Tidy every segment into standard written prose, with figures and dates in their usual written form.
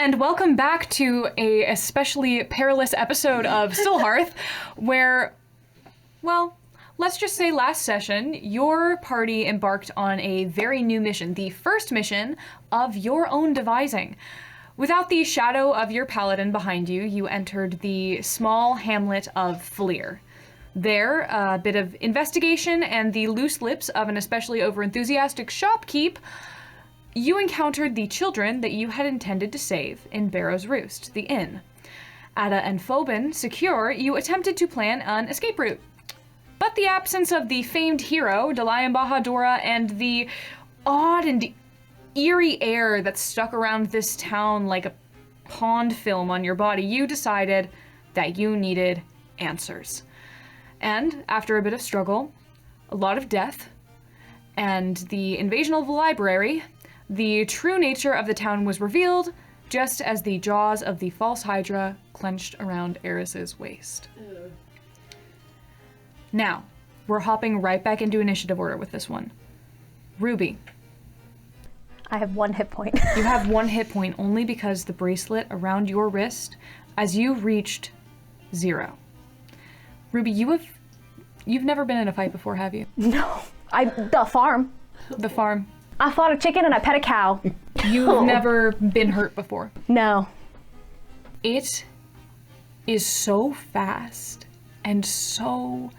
And welcome back to a especially perilous episode of STILLHEARTH, where, well, let's just say last session, your party embarked on a very new mission, the first mission of your own devising. Without the shadow of your paladin behind you, you entered the small hamlet of Fleer. There, a bit of investigation and the loose lips of an especially overenthusiastic shopkeep, you encountered the children that you had intended to save in Barrow's Roost, the inn. Ada and Phobin secure, you attempted to plan an escape route. But the absence of the famed hero, Delian Bahadora, and the odd and eerie air that stuck around this town like a pond film on your body, you decided that you needed answers. And after a bit of struggle, a lot of death, and the invasion of the library, the true nature of the town was revealed, just as the jaws of the false Hydra clenched around Eris's waist. Ew. Now, we're hopping right back into initiative order with this one. Ruby. I have 1 hit point. You have 1 hit point only because the bracelet around your wrist, as you reached 0. Ruby, you've never been in a fight before, have you? No. The farm. The farm. I fought a chicken and I pet a cow. You've never been hurt before? No. It is so fast and so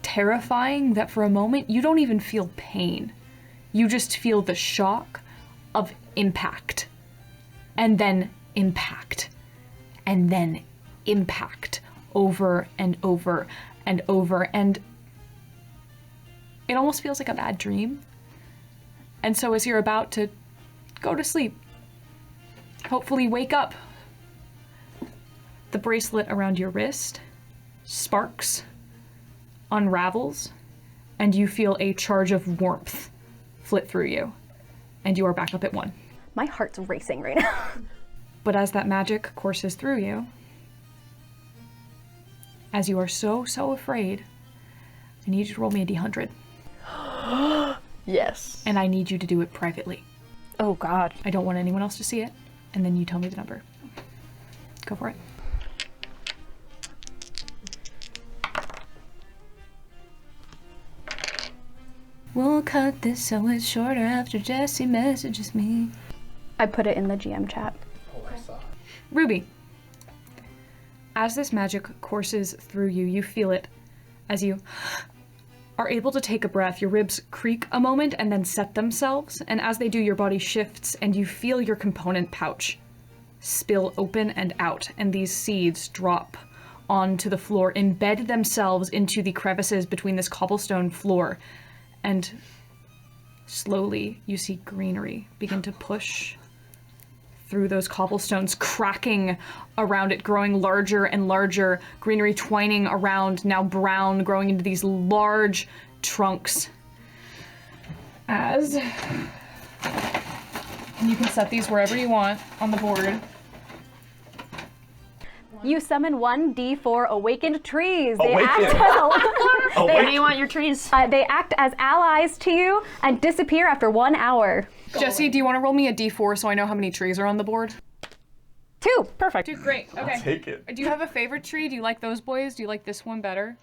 terrifying that for a moment you don't even feel pain. You just feel the shock of impact. And then impact. And then impact. Over and over and over. And it almost feels like a bad dream. And so as you're about to go to sleep, hopefully wake up, the bracelet around your wrist sparks, unravels, and you feel a charge of warmth flit through you. And you are back up at 1. My heart's racing right now. But as that magic courses through you, as you are so afraid, I need you to roll me a d100. Yes. And I need you to do it privately. Oh God. I don't want anyone else to see it. And then you tell me the number. Go for it. We'll cut this so it's shorter after Jessi messages me. I put it in the GM chat. Oh, I saw it. Ruby. As this magic courses through you, you feel it as you are able to take a breath. Your ribs creak a moment and then set themselves, and as they do, your body shifts and you feel your component pouch spill open and out, and these seeds drop onto the floor, embed themselves into the crevices between this cobblestone floor, and slowly you see greenery begin to push through those cobblestones, cracking around it, growing larger and larger, greenery twining around, now brown, growing into these large trunks. As you can set these wherever you want on the board. You summon 1d4 awakened trees. They Awakened. act Where do you want your trees? they act as allies to you and disappear after 1 hour. Jessi, do you want to roll me a d4 so I know how many trees are on the board? 2. Perfect. Dude, great. Okay. I'll take it. Do you have a favorite tree? Do you like those boys? Do you like this one better?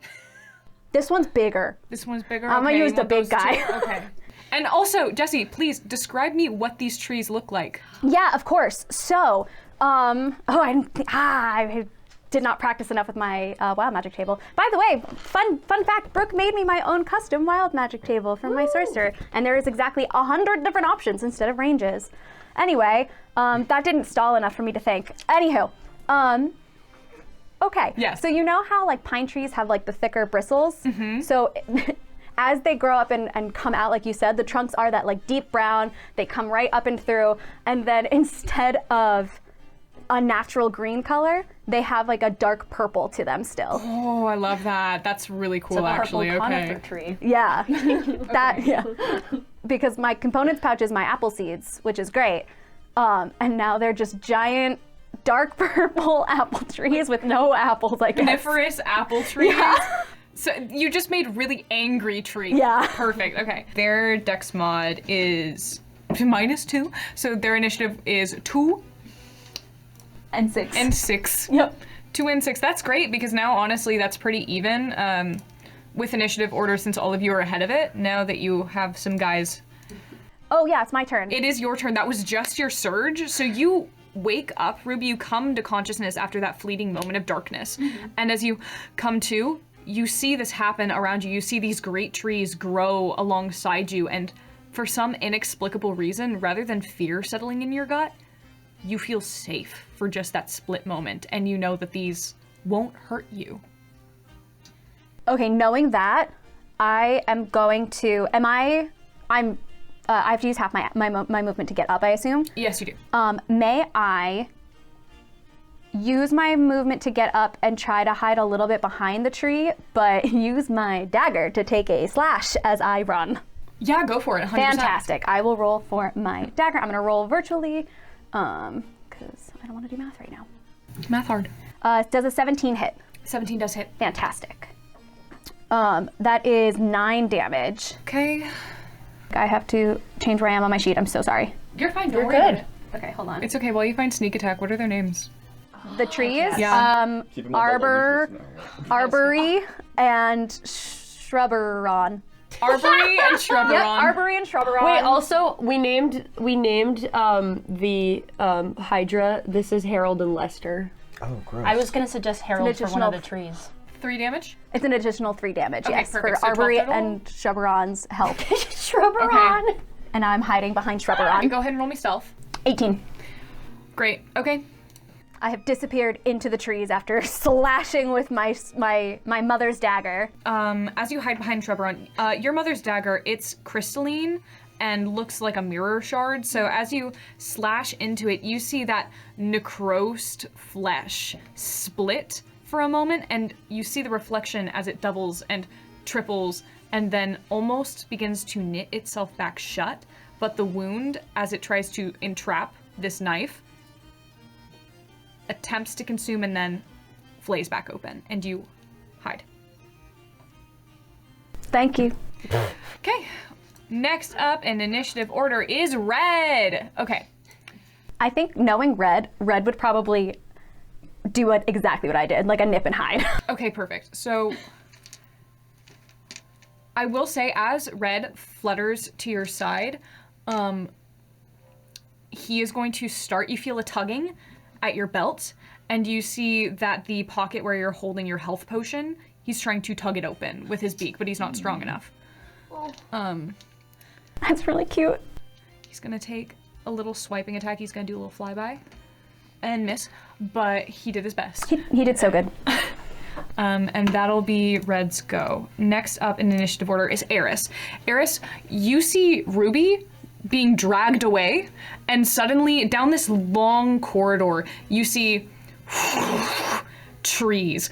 This one's bigger. This one's bigger? I'm gonna Okay, use you the want big those guy. two? Okay. And also, Jessi, please describe me what these trees look like. Yeah, of course. So, I did not practice enough with my wild magic table. By the way, fun fact, Brooke made me my own custom wild magic table from my sorcerer, and there is exactly 100 different options instead of ranges. Anyway, that didn't stall enough for me to think. Anywho, okay. Yes. So you know how like pine trees have like the thicker bristles? Mm-hmm. So as they grow up and come out, like you said, the trunks are that like deep brown, they come right up and through, and then instead of a natural green color, they have like a dark purple to them still. Oh, I love that. That's really cool, It's a actually. purple Okay. conifer tree. Yeah, yeah. Because my components pouch is my apple seeds, which is great. And now they're just giant dark purple apple trees with no apples, I guess. Coniferous apple trees. Yeah. So you just made really angry trees. Yeah. Perfect. Okay. Their dex mod is -2, so their initiative is 2. And 6. And 6. Yep. 2 and 6. That's great because now, honestly, that's pretty even with initiative order since all of you are ahead of it. Now that you have some guys. Oh, yeah, it's my turn. It is your turn. That was just your surge. So you wake up, Ruby. You come to consciousness after that fleeting moment of darkness. And as you come to, you see this happen around you. You see these great trees grow alongside you. And for some inexplicable reason, rather than fear settling in your gut, you feel safe for just that split moment, and you know that these won't hurt you. Okay, knowing that, I am going to. I have to use half my movement to get up, I assume. Yes, you do. May I use my movement to get up and try to hide a little bit behind the tree, but use my dagger to take a slash as I run? Yeah, go for it. 100%. Fantastic. I will roll for my dagger. I'm going to roll virtually, because I don't want to do math right now. Math hard. Does a 17 hit? 17 does hit. Fantastic. That is 9 damage. Okay. I have to change where I am on my sheet. I'm so sorry. You're fine. You're good. Okay, hold on. It's okay. While you find sneak attack, what are their names? The trees? Yeah. Arbory and Shrubberon. Arbory and Shrubberon. Yep, Arbory and Shrubberon. Wait, also we named the Hydra. This is Harold and Lester. Oh, gross. I was gonna suggest Harold for one of the additional- trees. 3 damage? It's an additional 3 damage, Okay, yes, perfect. for So 12 Arbory total? and Shrubberon's help. Shrubberon. Okay. And now I'm hiding behind And Shrubberon. go ahead and roll me stealth. 18. Great. Okay. I have disappeared into the trees after slashing with my mother's dagger. As you hide behind Shrubberon, your mother's dagger, it's crystalline and looks like a mirror shard. So as you slash into it, you see that necrosed flesh split for a moment, and you see the reflection as it doubles and triples and then almost begins to knit itself back shut. But the wound, as it tries to entrap this knife, attempts to consume and then flays back open, and you hide. Thank you. Okay. Next up in initiative order is Red. Okay. I think knowing Red would probably do exactly what I did, like a nip and hide. Okay, perfect. So I will say, as Red flutters to your side, he is going to start. You feel a tugging at your belt, and you see that the pocket where you're holding your health potion, he's trying to tug it open with his beak, but he's not strong enough. That's really cute. He's gonna take a little swiping attack. He's gonna do a little flyby and miss, but he did his best. He did so good. And that'll be Red's go. Next up in initiative order is Eris. Eris, you see Ruby being dragged away, and suddenly down this long corridor, you see trees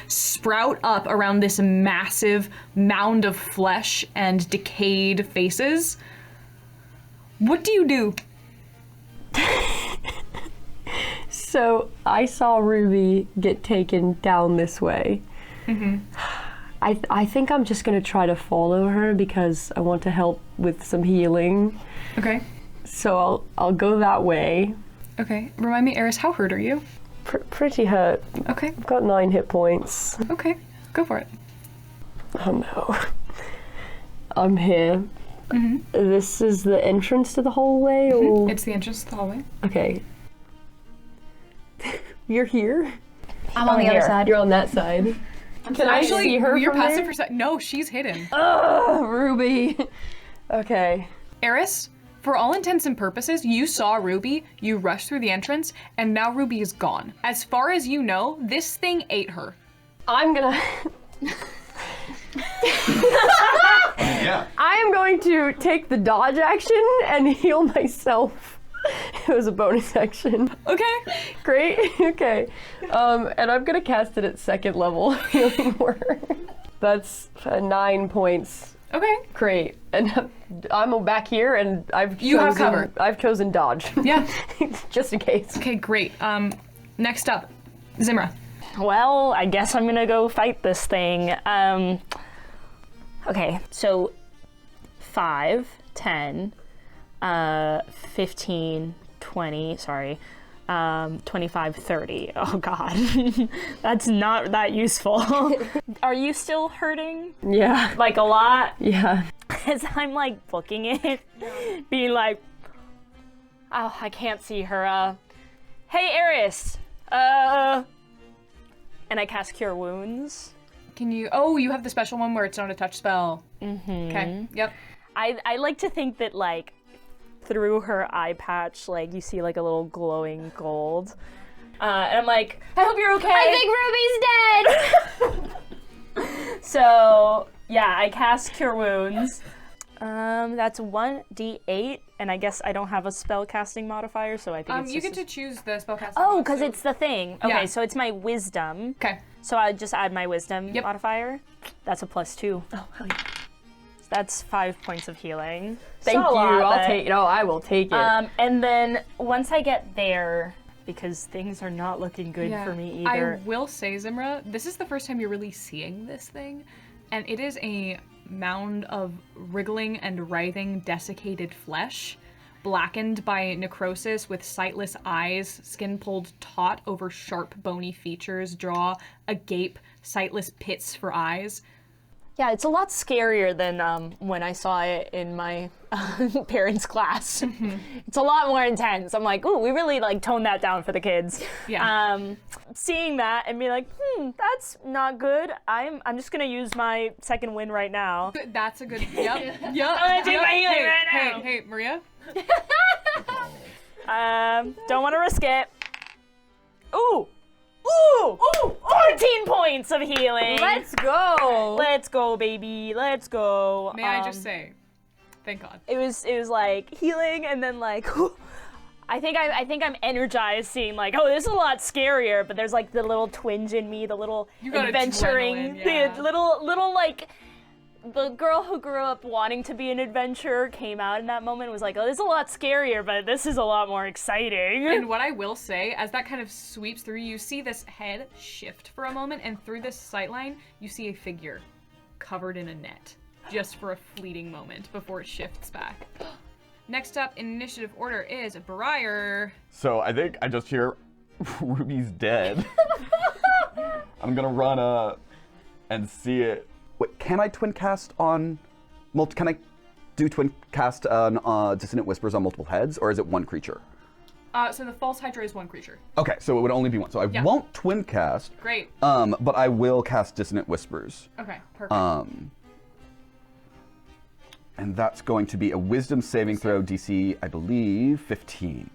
sprout up around this massive mound of flesh and decayed faces. What do you do? So I saw Ruby get taken down this way. Mm-hmm. I think I'm just gonna try to follow her because I want to help with some healing. Okay. So I'll go that way. Okay. Remind me, Eris, how hurt are you? Pretty hurt. Okay. I've got 9 hit points. Okay. Go for it. Oh no. I'm here. Mm-hmm. This is the entrance to the hallway, or It's the entrance to the hallway. okay. You're here. I'm on the other side. You're on that side. Can I Actually, see her you're from passive there? perception. No, she's hidden. Oh, Ruby. Okay. Eris, for all intents and purposes, you saw Ruby, you rushed through the entrance, and now Ruby is gone. As far as you know, this thing ate her. I'm gonna. Yeah. I am going to take the dodge action and heal myself. It was a bonus action. Okay. Great. Okay. And I'm gonna cast it at 2nd level healing word. That's 9 points. Okay. Great. And I'm back here, and You have cover. I've chosen dodge. Yeah. Just in case. Okay, great. Next up, Zimra. Well, I guess I'm gonna go fight this thing. Okay, so 5, 10, 15, 20, sorry. 25, 30. Oh God, that's not that useful. Are you still hurting? Yeah. Like a lot? Yeah. As I'm like booking it, being like, oh, I can't see her. Hey, Eris. And I cast Cure Wounds. Can you? Oh, you have the special one where it's not a touch spell. Okay. Yep. I like to think that like through her eye patch, like you see like a little glowing gold. And I'm like, I hope you're okay. I think Ruby's dead! So yeah, I cast Cure Wounds. That's 1d8, and I guess I don't have a spell casting modifier, so I think it's You just get to choose the spellcasting. Oh, because it's the thing. Okay, Yeah. so it's my wisdom. Okay. So I just add my wisdom Yep. modifier. That's a +2. Oh, hell yeah. That's 5 points of healing. Thank So a you. lot, I'll but- take it. Oh, I will take it. And then once I get there, because things are not looking good for me either. I will say, Zimra, this is the first time you're really seeing this thing, and it is a mound of wriggling and writhing desiccated flesh, blackened by necrosis with sightless eyes, skin pulled taut over sharp bony features, jaw agape, sightless pits for eyes. Yeah, it's a lot scarier than when I saw it in my parents' class. It's a lot more intense. I'm like, ooh, we really like toned that down for the kids. Yeah. Seeing that and being like, that's not good. I'm just gonna use my second win right now. That's a good. Yep. Yep. gonna take my healing right now. Hey, Maria. Don't want to risk it. Ooh, 14 points of healing. Let's go. Let's go, baby. Let's go. May I just say, thank God. It was like healing, and then like I think I'm energized seeing like, oh, this is a lot scarier, but there's like the little twinge in me, the little You got adventuring, adrenaline, yeah. the little like the girl who grew up wanting to be an adventurer came out in that moment and was like, oh, this is a lot scarier, but this is a lot more exciting. And what I will say, as that kind of sweeps through, you see this head shift for a moment, and through this sightline, you see a figure covered in a net, just for a fleeting moment before it shifts back. Next up in initiative order is Briar. So I think I just hear Ruby's dead. I'm gonna run and see it. Wait, can I twin cast on can I do twin cast on Dissonant Whispers on multiple heads, or is it one creature? So the false hydra is one creature. Okay, so it would only be one. So I won't twin cast. Great. But I will cast Dissonant Whispers. Okay, perfect. And that's going to be a Wisdom saving throw DC, I believe, 15.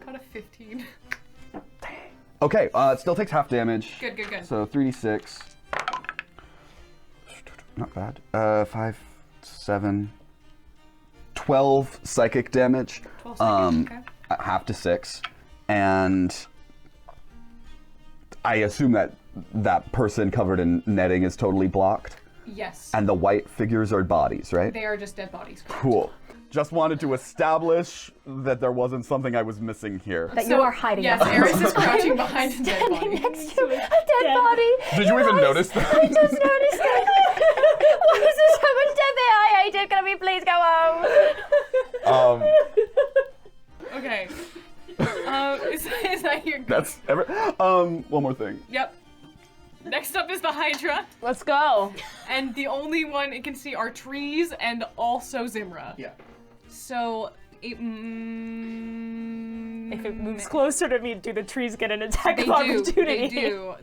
Got a 15. Okay, it still takes half damage. Good, good, good. So 3d6. Not bad. 5, 7, 12 psychic damage. 12 psychic, okay. Half to 6. And I assume that that person covered in netting is totally blocked. Yes. And the white figures are bodies, right? They are just dead bodies. Correct. Cool. Just wanted to establish that there wasn't something I was missing here. That you are hiding Yes, behind. Eris is crouching behind a dead body. Next to a dead body. Did you even notice that? I just noticed it. Why is there so much death there? I hate it. Can we please go home? Okay. Is that your... That's one more thing. Yep. Next up is the Hydra, Let's go. and the only one it can see are trees and also Zimra. Yeah. So, If it moves closer to me, do the trees get an attack They of do, opportunity?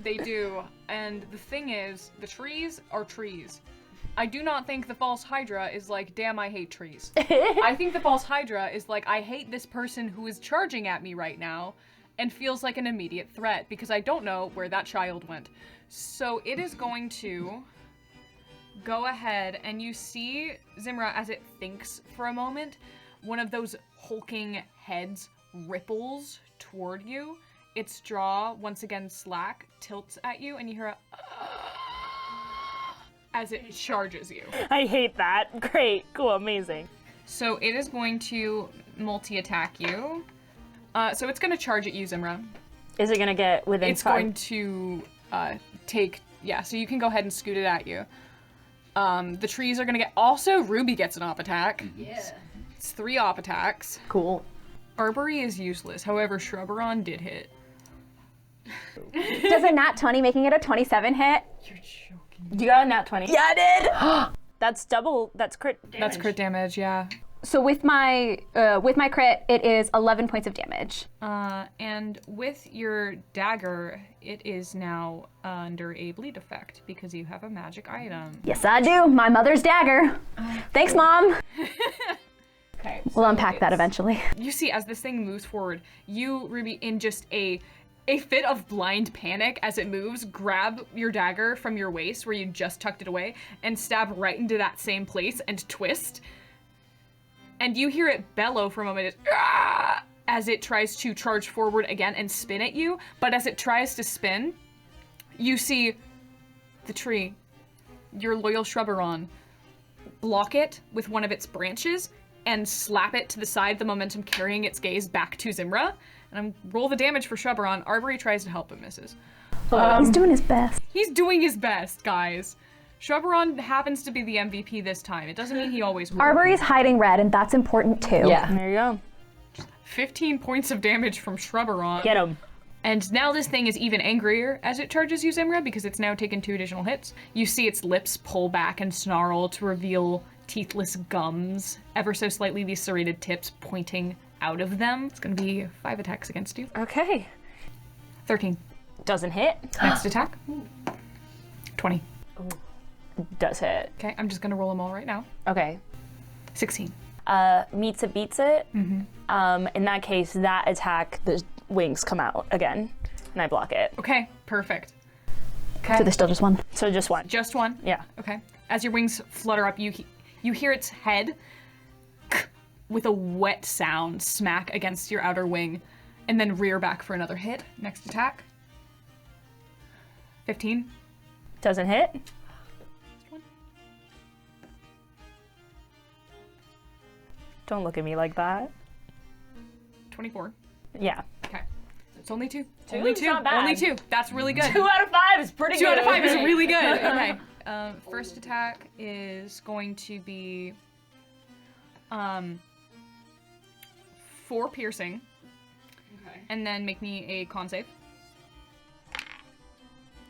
they do. And the thing is, the trees are trees. I do not think the false Hydra is like, damn, I hate trees. I think the false Hydra is like, I hate this person who is charging at me right now and feels like an immediate threat because I don't know where that child went. So it is going to go ahead, and you see Zimra as it thinks for a moment, one of those hulking heads ripples toward you. Its jaw, once again slack, tilts at you, and you hear a as it charges you. I hate that. Great, cool, amazing. So it is going to multi-attack you. So it's going to charge at you, Zimra. Is it gonna get within It's 5? going to so you can go ahead and scoot it at you. The trees are going to get, also Ruby gets an op attack. Yeah. It's 3 op attacks. Cool. Arbory is useless. However, Shrubberon did hit. Does a nat 20 making it a 27 hit? You're joking. You got a nat 20. Yeah, I did. That's double. That's crit damage. That's crit damage, yeah. So with my crit, it is 11 points of damage. And with your dagger, it is now under a bleed effect because you have a magic item. Yes, I do. My mother's dagger. Thanks, Mom. Okay. We'll unpack that eventually. You see, as this thing moves forward, you, Ruby, in just a fit of blind panic as it moves, grab your dagger from your waist where you just tucked it away and stab right into that same place and twist. And you hear it bellow for a moment as it tries to charge forward again and spin at you. But as it tries to spin, you see the tree, your loyal Shrubberon, block it with one of its branches and slap it to the side, the momentum carrying its gaze back to Zimra. And roll the damage for Shrubberon. Arbory tries to help but misses. He's doing his best. He's doing his best, guys. Shrubberon happens to be the MVP this time. It doesn't mean he always will. Arbory's hiding red, and that's important too. Yeah. There you go. 15 points of damage from Shrubberon. Get him. And now this thing is even angrier as it charges you, Zimra, because it's now taken 2 additional hits. You see its lips pull back and snarl to reveal teethless gums, ever so slightly these serrated tips pointing out of them. It's gonna be 5 attacks against you. Okay. 13. Doesn't hit. Next attack. 20. Does hit. Okay, I'm just gonna roll them all right now. Okay. 16. Meets it, beats it. Mm-hmm. In that case, that attack, the wings come out again, and I block it. Okay, perfect. Okay. So there's still just one. So just one. Just one? Yeah. Okay. As your wings flutter up, you hear its head with a wet sound smack against your outer wing, and then rear back for another hit. Next attack. 15. Doesn't hit. Don't look at me like that. 24. Yeah. Okay. It's only 2. Two Only is 2. not bad. Only 2. That's really good. 2 out of 5 is pretty 2 good. out of 5 is really good. Okay. First attack is going to be 4 piercing. Okay. And then make me a con save.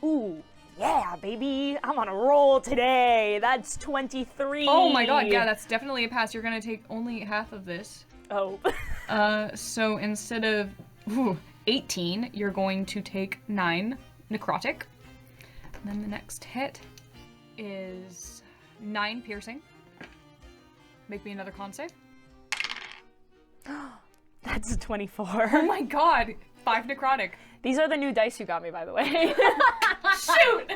Ooh, yeah, baby. I'm on a roll today. That's 23. Oh my god, yeah, that's definitely a pass. You're gonna take only half of this. Oh. So instead of 18, you're going to take 9 necrotic. And then the next hit is 9 piercing. Make me another con save. That's a 24. Oh my god, 5 necrotic. These are the new dice you got me, by the way. Shoot!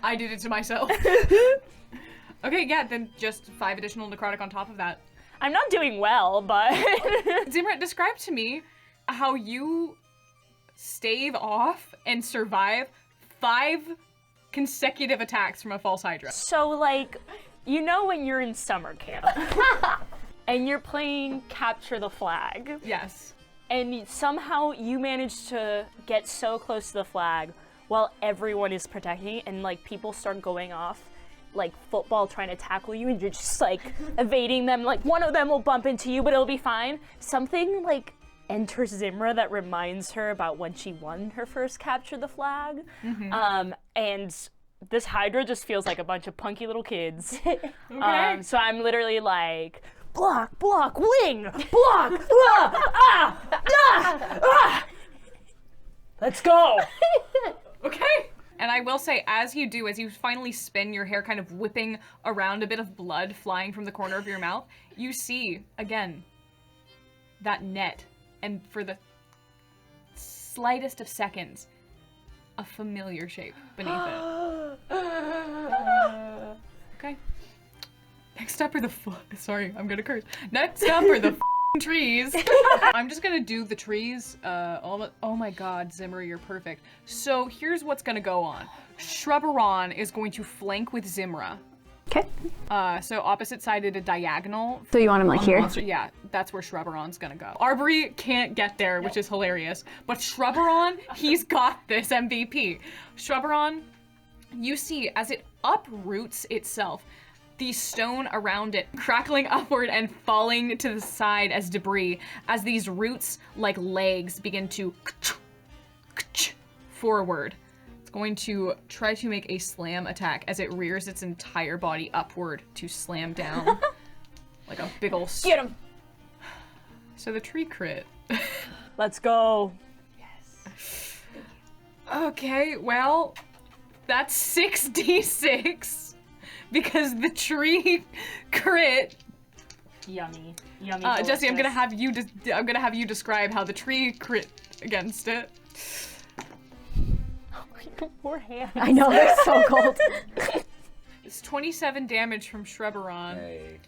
I did it to myself. Okay, yeah, then just 5 additional necrotic on top of that. I'm not doing well, but... Zimra, describe to me how you stave off and survive 5 consecutive attacks from a false hydra. So, like, you know when you're in summer camp and you're playing Capture the Flag, Yes. and somehow you manage to get so close to the flag while everyone is protecting, and like people start going off like football trying to tackle you, and you're just like evading them. Like one of them will bump into you, but it'll be fine. Something like enters Zimra that reminds her about when she won her first Capture the Flag. And this Hydra just feels like a bunch of punky little kids. Okay. So I'm literally like, block, block, wing, block, ah, ah, ah, ah. Let's go. Okay. And I will say, as you do, as you finally spin, your hair kind of whipping around, a bit of blood flying from the corner of your mouth, you see, again, that net. And for the slightest of seconds, a familiar shape beneath it. Okay. Next up are the sorry, I'm gonna curse. Next up are the trees. I'm just gonna do the trees. Oh my god, Zimmer, you're perfect. So here's what's gonna go on. Shrubberon is going to flank with Zimra. Okay. So opposite sided, a diagonal. So you want him like on the here? monster. Yeah, that's where Shrubberon's gonna go. Arbory can't get there, which is hilarious. But Shrubberon, he's got this MVP. Shrubberon, you see as it uproots itself, the stone around it crackling upward and falling to the side as debris as these roots, like legs, begin to forward. It's going to try to make a slam attack as it rears its entire body upward to slam down like a big ol' Get him. So the tree crit. Let's go. Okay, well, that's 6d6 because the tree crit. Yummy. Yummy. Jessi, I'm delicious. gonna have you describe how the tree crit against it. Poor hands. I know, they're so cold. It's 27 damage from Shrubberon. Hey.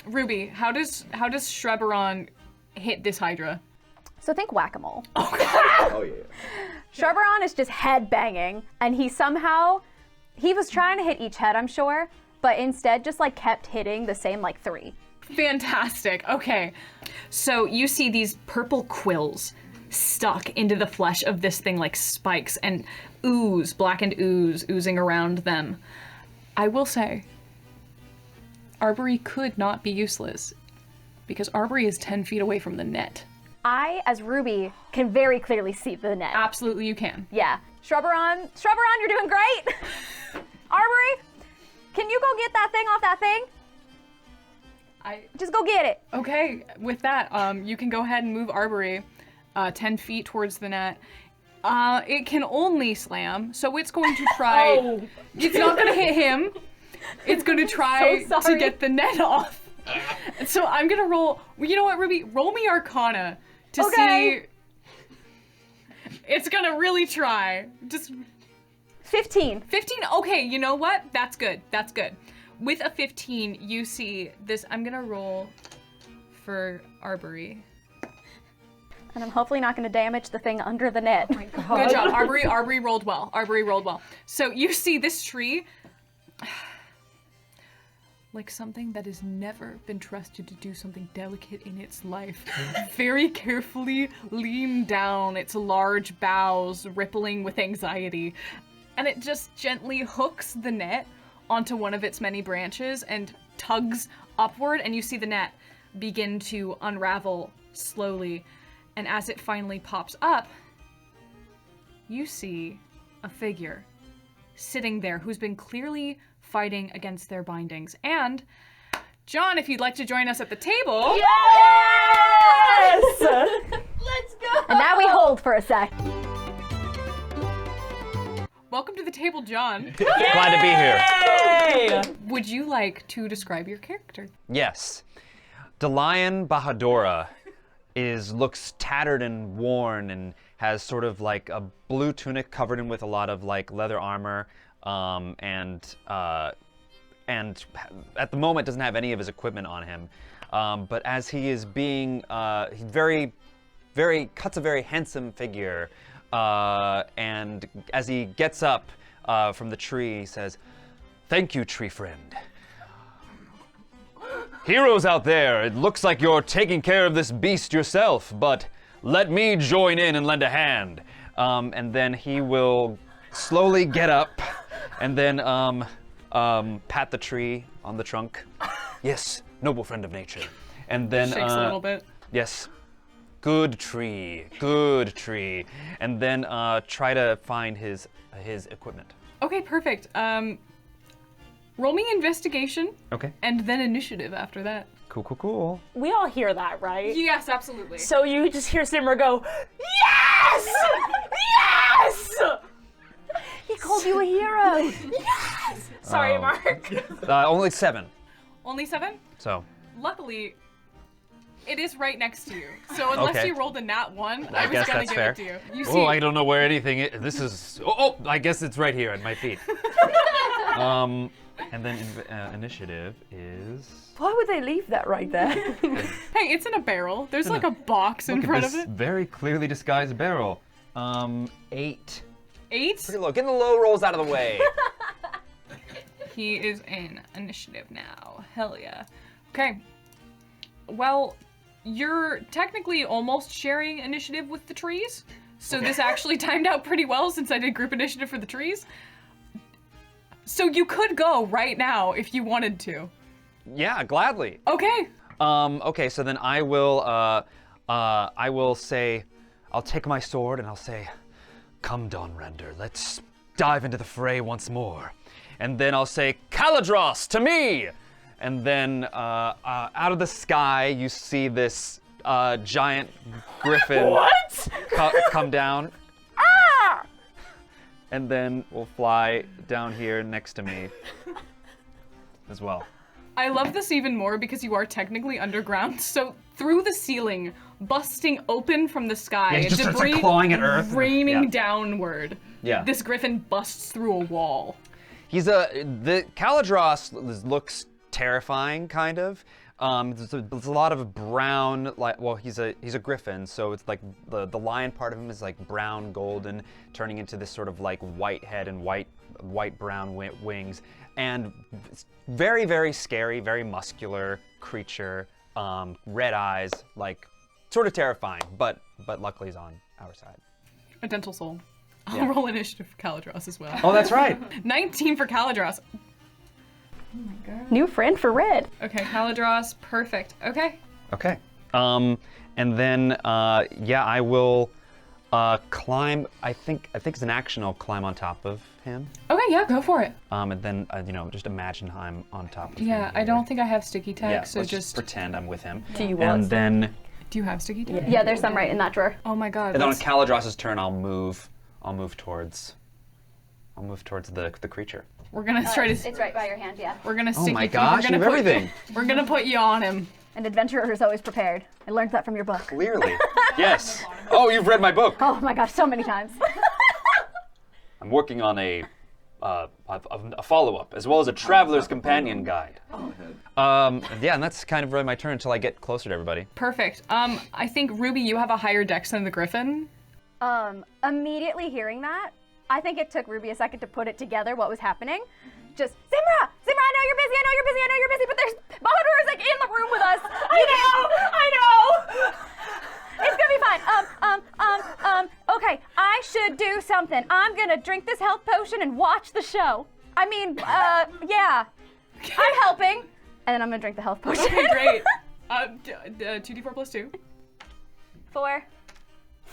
Ruby, how does Shrubberon hit this Hydra? So think whack-a-mole. Oh yeah. Shrubberon is just head banging, and he was trying to hit each head, I'm sure, but instead just like kept hitting the same like 3. Fantastic. Okay. So you see these purple quills stuck into the flesh of this thing like spikes and blackened ooze oozing around them. I will say, Arbery could not be useless because Arbery is 10 feet away from the net. I, as Ruby, can very clearly see the net. Absolutely you can. Yeah. Shrubberon, you're doing great. Arbery, can you go get that thing off that thing? Just go get it. Okay, with that, you can go ahead and move Arbery 10 feet towards the net. It can only slam, so it's going to try. Oh. It's not going to hit him. It's going to try So to sorry. get the net off. So I'm going to roll. You know what, Ruby? Roll me Arcana to Okay. see. It's going to really try. Just 15. 15. Okay, you know what? That's good. That's good. With a 15, you see this. I'm going to roll for Arbery. And I'm hopefully not going to damage the thing under the net. Oh my Good job. Arbery rolled well. Arbery rolled well. So you see this tree, like something that has never been trusted to do something delicate in its life, very carefully lean down its large boughs, rippling with anxiety, and it just gently hooks the net onto one of its many branches and tugs upward, and you see the net begin to unravel slowly. And as it finally pops up, you see a figure sitting there who's been clearly fighting against their bindings. And Jon, if you'd like to join us at the table. Yes! Let's go! And now we hold for a sec. Welcome to the table, Jon. Glad to be here. Hey! Would you like to describe your character? Yes. Delian Bahadora looks tattered and worn and has sort of like a blue tunic covered in with a lot of like leather armor, and at the moment doesn't have any of his equipment on him. But as he is being, he cuts a very handsome figure, and as he gets up from the tree, he says, "Thank you, tree friend. Heroes out there, it looks like you're taking care of this beast yourself, but let me join in and lend a hand." And then he will slowly get up and then pat the tree on the trunk. "Yes, noble friend of nature." And then Shakes a little bit. "Yes, good tree, good tree." And then try to find his equipment. Okay, perfect. Roll me investigation Okay. and then initiative after that. Cool. We all hear that, right? Yes, absolutely. So you just hear Simmer go, "Yes! Yes!" He called you a hero. Sorry, Oh. Mark. Only 7. Only 7? So. Luckily, it is right next to you. So unless Okay. you rolled a nat 1, I was guess gonna that's give fair. it to you. You Oh, see, I don't know where anything is. This is. Oh, I guess it's right here at my feet. And then initiative is. Why would they leave that right there? hey, it's in a barrel. There's like a box in Look front at of this it. very clearly disguised barrel. 8. 8. Pretty low. Get the low rolls out of the way. He is in initiative now. Hell yeah. Okay. Well, you're technically almost sharing initiative with the trees. So this actually timed out pretty well since I did group initiative for the trees. So you could go right now if you wanted to. Yeah, gladly. Okay. Okay, so then I will say, I'll take my sword and I'll say, "Come, Dawn Render, let's dive into the fray once more." And then I'll say, "Caladros, to me!" And then out of the sky, you see this giant griffin come down. Ah! And then we'll fly down here next to me as well. I love this even more because you are technically underground, so through the ceiling, busting open from the sky, Yeah, he just starts, debris like, clawing at earth. raining Yeah. downward. Yeah. This griffin busts through a wall. The Caladros looks terrifying, kind of. There's a lot of brown, he's a griffin, so it's like the lion part of him is like brown, golden, turning into this sort of like white head and white brown wings, and it's very, very scary, very muscular creature, red eyes, like sort of terrifying, but luckily he's on our side. A dental soul. I'll roll initiative for Caladros as well. Oh, that's right. 19 for Caladros. New friend for Red. Okay, Caladros, perfect. Okay. Okay. And then I will climb. I think it's an action. I'll climb on top of him. Okay, yeah, go for it. And then just imagine I'm on top of him. Yeah, I here. don't think I have sticky tech, Yeah, so let's just pretend I'm with him. Do you want And then, do you have sticky tech? Yeah, there's some right in that drawer. Oh my god. and then on let's- Caladros' turn, I'll move towards the creature. We're gonna try to. It's right by your hand, yeah. We're gonna Oh stick my you. gosh, you have everything. We're gonna put you on him. An adventurer is always prepared. I learned that from your book. Clearly. Yes. Oh, you've read my book. Oh my gosh, so many times. I'm working on a follow-up, as well as a traveler's companion guide. Yeah, and that's kind of really my turn until I get closer to everybody. Perfect. I think Ruby, you have a higher dex than the griffin. Immediately hearing that, I think it took Ruby a second to put it together what was happening. Just, Zimra, I know you're busy, but there's Bahadur is like in the room with us. I know. It's gonna be fine. Okay, I should do something. I'm gonna drink this health potion and watch the show. I mean, yeah. I'm helping. And then I'm gonna drink the health potion. Okay, great. 2d4 plus 2. 4.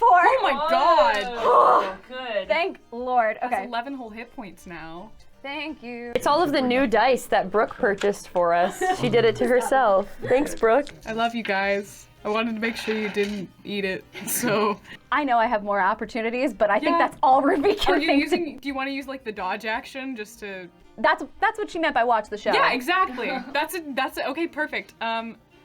Oh my god. Oh, good. Thank Lord. That's Okay. 11 whole hit points now. Thank you. It's all of the new dice that Brooke purchased for us. She did it to herself. Thanks, Brooke. I love you guys. I wanted to make sure you didn't eat it, so. I know I have more opportunities, but I think Yeah. that's all Ruby can Are you think. using, do you want to use like the dodge action just to? That's what she meant by watch the show. Yeah, exactly. That's it. Okay, perfect.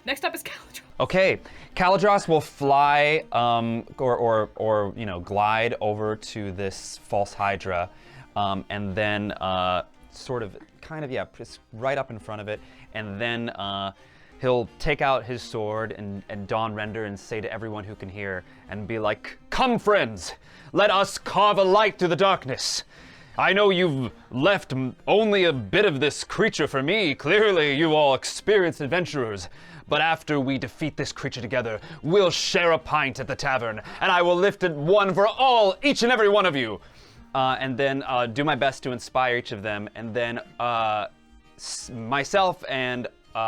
Next up is Caladros. Okay, Caladros will fly, or glide over to this false Hydra, and then just right up in front of it, and then he'll take out his sword and Dawn Render and say to everyone who can hear, and be like, "Come, friends, let us carve a light through the darkness. I know you've left only a bit of this creature for me. Clearly, you all experienced adventurers. But after we defeat this creature together, we'll share a pint at the tavern, and I will lift it one for all, each and every one of you." And then do my best to inspire each of them, and then myself and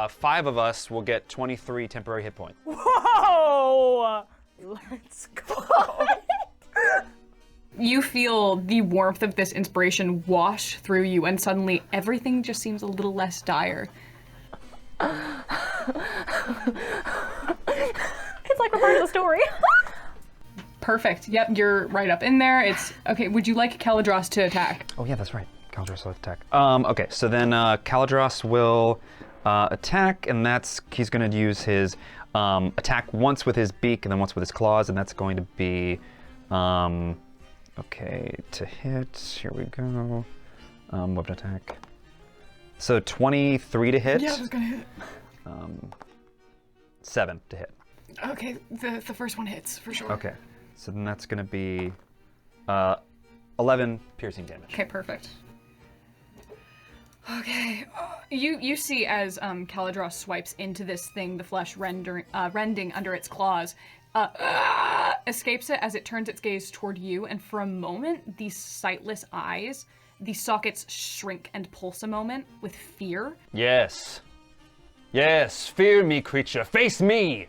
5 of us will get 23 temporary hit points. Whoa! Let's go. You feel the warmth of this inspiration wash through you, and suddenly everything just seems a little less dire. It's like we're part of the story. Perfect. Yep, you're right up in there. It's okay. Would you like Caladros to attack? Oh yeah, that's right. Caladros will attack. Okay, so then Caladros will attack, and he's going to use his attack once with his beak and then once with his claws, and that's going to be okay to hit. Here we go. Weapon attack. So 23 to hit. Yeah, I was gonna hit. 7 to hit. Okay, the first one hits for sure. Okay, so then that's going to be 11 piercing damage. Okay, perfect. Okay, you see as Caladros swipes into this thing, the flesh rending under its claws, escapes it as it turns its gaze toward you, and for a moment, these sightless eyes the sockets shrink and pulse a moment with fear. Yes. Yes, fear me, creature. Face me.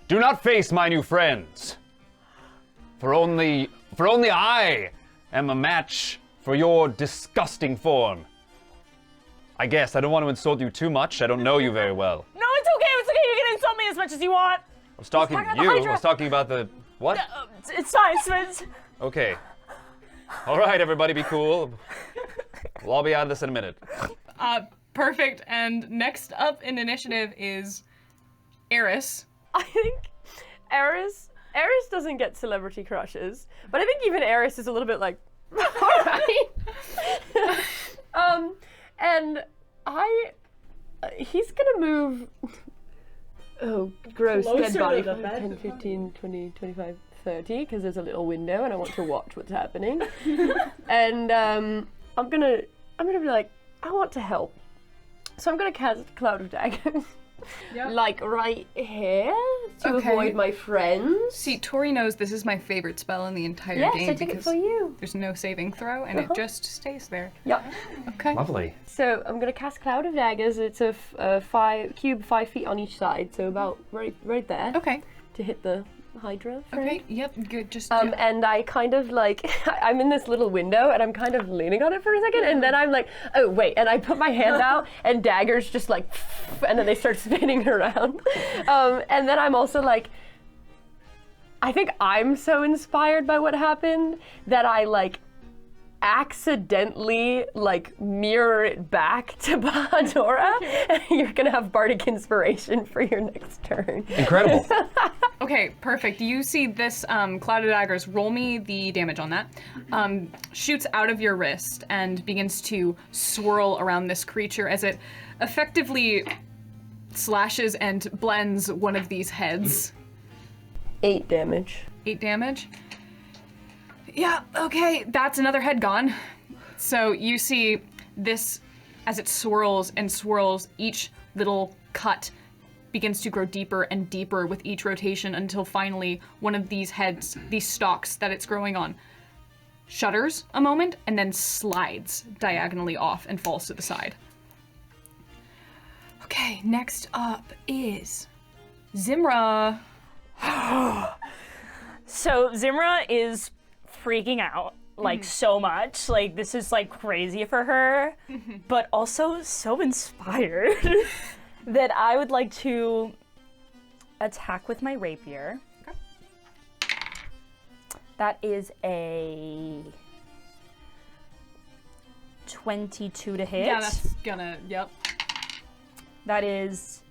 Do not face my new friends. For only I am a match for your disgusting form. I guess I don't want to insult you too much. I don't know you very well. No, it's okay. It's okay. You can insult me as much as you want. I was talking to talking about you. the I Hydra. was talking about the what? It's fine, Spence. Okay. All right, everybody, be cool. We'll all be out of this in a minute. Perfect. And next up in initiative is Eris. I think Eris doesn't get celebrity crushes, but I think even Eris is a little bit like, all right. And he's gonna move. Oh, gross, dead Closer body. to the bed. 10, 15, 20, 25, 30, because there's a little window and I want to watch what's happening. And I'm gonna be like, I want to help. So I'm gonna cast Cloud of Daggers. Yep. Like right here to Okay. avoid my friends. See, Tory knows this is my favorite spell in the entire Yes, game I took it because for you. there's no saving throw and it just stays there. Yep. Okay. Lovely. So I'm gonna cast Cloud of Daggers. It's a cube 5 feet on each side, so about right there Okay. to hit the Hydra. Friend. Okay. Yep. Good. Just. And I kind of like, I'm in this little window and I'm kind of leaning on it for a second and then I'm like, oh wait, and I put my hand out and daggers just like, and then they start spinning around. And then I'm also like, I think I'm so inspired by what happened that I like accidentally like mirror it back to Bahadora. And you're gonna have bardic inspiration for your next turn. Incredible. Okay, perfect. You see this cloud of daggers. Roll me the damage on that. Shoots out of your wrist and begins to swirl around this creature as it effectively slashes and blends one of these heads. 8 damage. 8 damage. Yeah, okay, that's another head gone. So you see this, as it swirls and swirls, each little cut begins to grow deeper and deeper with each rotation until finally one of these heads, these stalks that it's growing on, shudders a moment and then slides diagonally off and falls to the side. Okay, next up is Zimra. So Zimra is freaking out like so much. Like this is like crazy for her, but also so inspired that I would like to attack with my rapier. Okay. That is a 22 to hit. Yeah, that's gonna, yep. That is